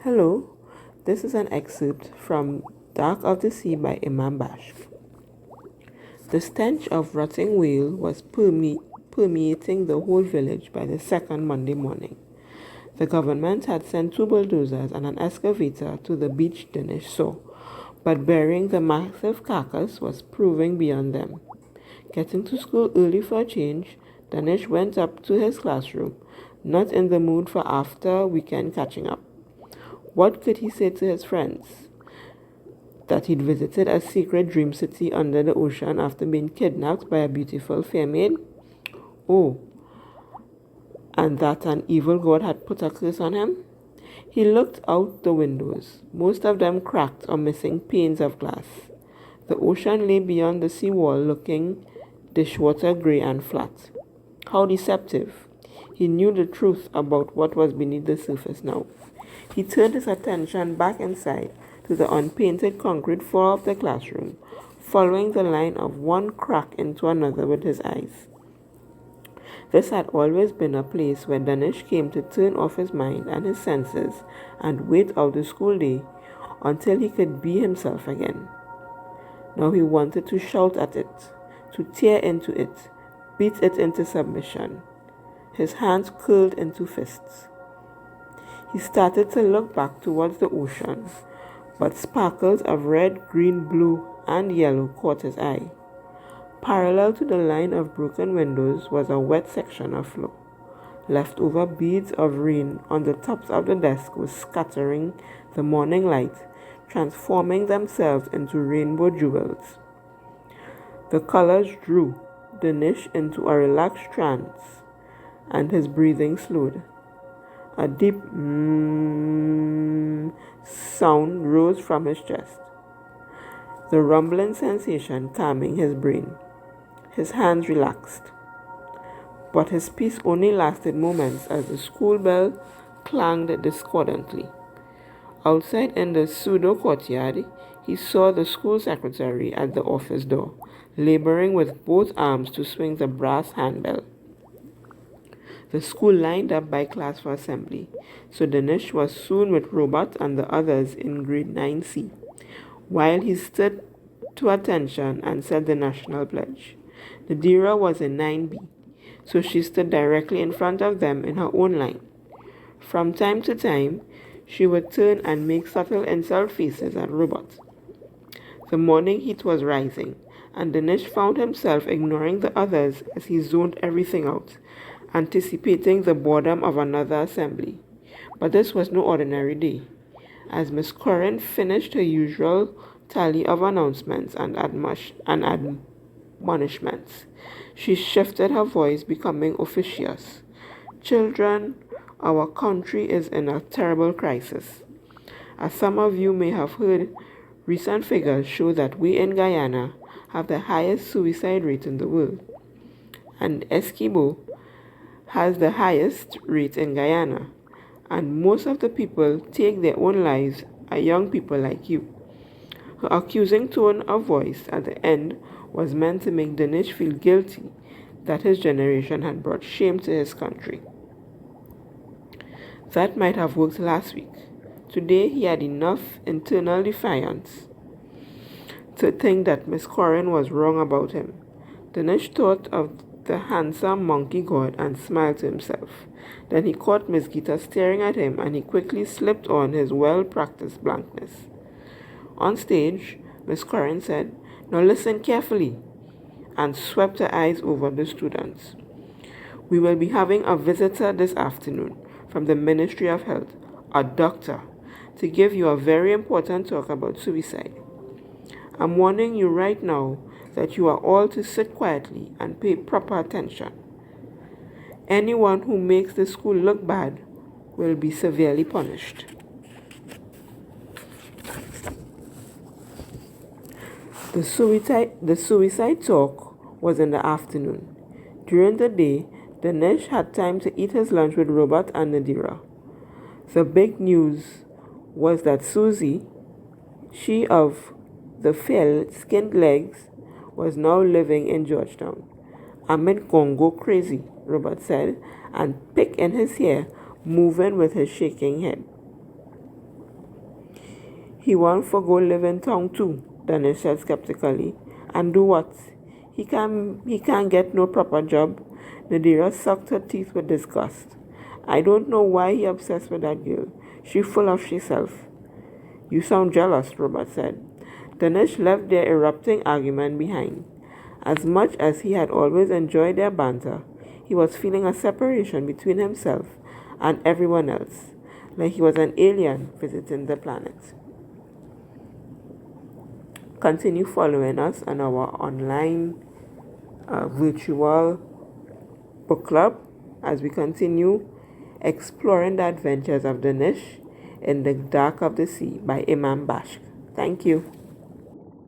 Hello, this is an excerpt from Dark of the Sea by Imam Bashk. The stench of rotting whale was permeating the whole village by the second Monday morning. The government had sent 2 bulldozers and an excavator to the beach Dinesh saw, but burying the massive carcass was proving beyond them. Getting to school early for a change, Danish went up to his classroom, not in the mood for after weekend catching up. What could he say to his friends? That he'd visited a secret dream city under the ocean after being kidnapped by a beautiful fair maid? Oh, and that an evil god had put a curse on him? He looked out the windows, most of them cracked or missing panes of glass. The ocean lay beyond the seawall, looking dishwater gray and flat. How deceptive. He knew the truth about what was beneath the surface now. He turned his attention back inside to the unpainted concrete floor of the classroom, following the line of one crack into another with his eyes. This had always been a place where Danish came to turn off his mind and his senses and wait out the school day until he could be himself again. Now he wanted to shout at it, to tear into it, beat it into submission. His hands curled into fists. He started to look back towards the ocean, but sparkles of red, green, blue, and yellow caught his eye. Parallel to the line of broken windows was a wet section of floor. Leftover beads of rain on the tops of the desk was scattering the morning light, transforming themselves into rainbow jewels. The colors drew Danish into a relaxed trance, and his breathing slowed. A deep sound rose from his chest, the rumbling sensation calming his brain. His hands relaxed. But his peace only lasted moments as the school bell clanged discordantly. Outside in the pseudo courtyard, he saw the school secretary at the office door, laboring with both arms to swing the brass handbell. The school lined up by class for assembly, so Danish was soon with Robert and the others in grade 9C, while he stood to attention and said the national pledge. Nadira was in 9B, so she stood directly in front of them in her own line. From time to time, she would turn and make subtle insult faces at Robert. The morning heat was rising, and Danish found himself ignoring the others as he zoned everything out, anticipating the boredom of another assembly. But this was no ordinary day. As Miss Curran finished her usual tally of announcements and admonishments, she shifted her voice, becoming officious. Children, our country is in a terrible crisis. As some of you may have heard, recent figures show that we in Guyana have the highest suicide rate in the world, and Esquibo has the highest rate in Guyana, and most of the people take their own lives are young people like you. Her accusing tone of voice at the end was meant to make Danish feel guilty that his generation had brought shame to his country. That might have worked last week. Today he had enough internal defiance to think that Miss Curran was wrong about him. Danish thought of the handsome monkey god and smiled to himself. Then he caught Miss Gita staring at him, and he quickly slipped on his well-practiced blankness. On stage, Miss Curran said, "Now listen carefully," and swept her eyes over the students. "We will be having a visitor this afternoon from the Ministry of Health, a doctor, to give you a very important talk about suicide. I'm warning you right now that you are all to sit quietly and pay proper attention. Anyone who makes the school look bad will be severely punished." The suicide talk was in the afternoon. During the day, Dinesh had time to eat his lunch with Robert and Nadira. The big news was that Susie, she of the fair-skinned legs, was now living in Georgetown. "I'm Congo crazy," Robert said, and pick in his hair, moving with his shaking head. He won't for go live in town too, Danish said skeptically. And do what? He can't get no proper job. Nadira sucked her teeth with disgust. I don't know why he obsessed with that girl. She full of herself. You sound jealous, Robert said. Danish left their erupting argument behind. As much as he had always enjoyed their banter, he was feeling a separation between himself and everyone else, like he was an alien visiting the planet. Continue following us on our online virtual book club as we continue exploring the adventures of Danish in the Dark of the Sea by Imam Bashk. Thank you.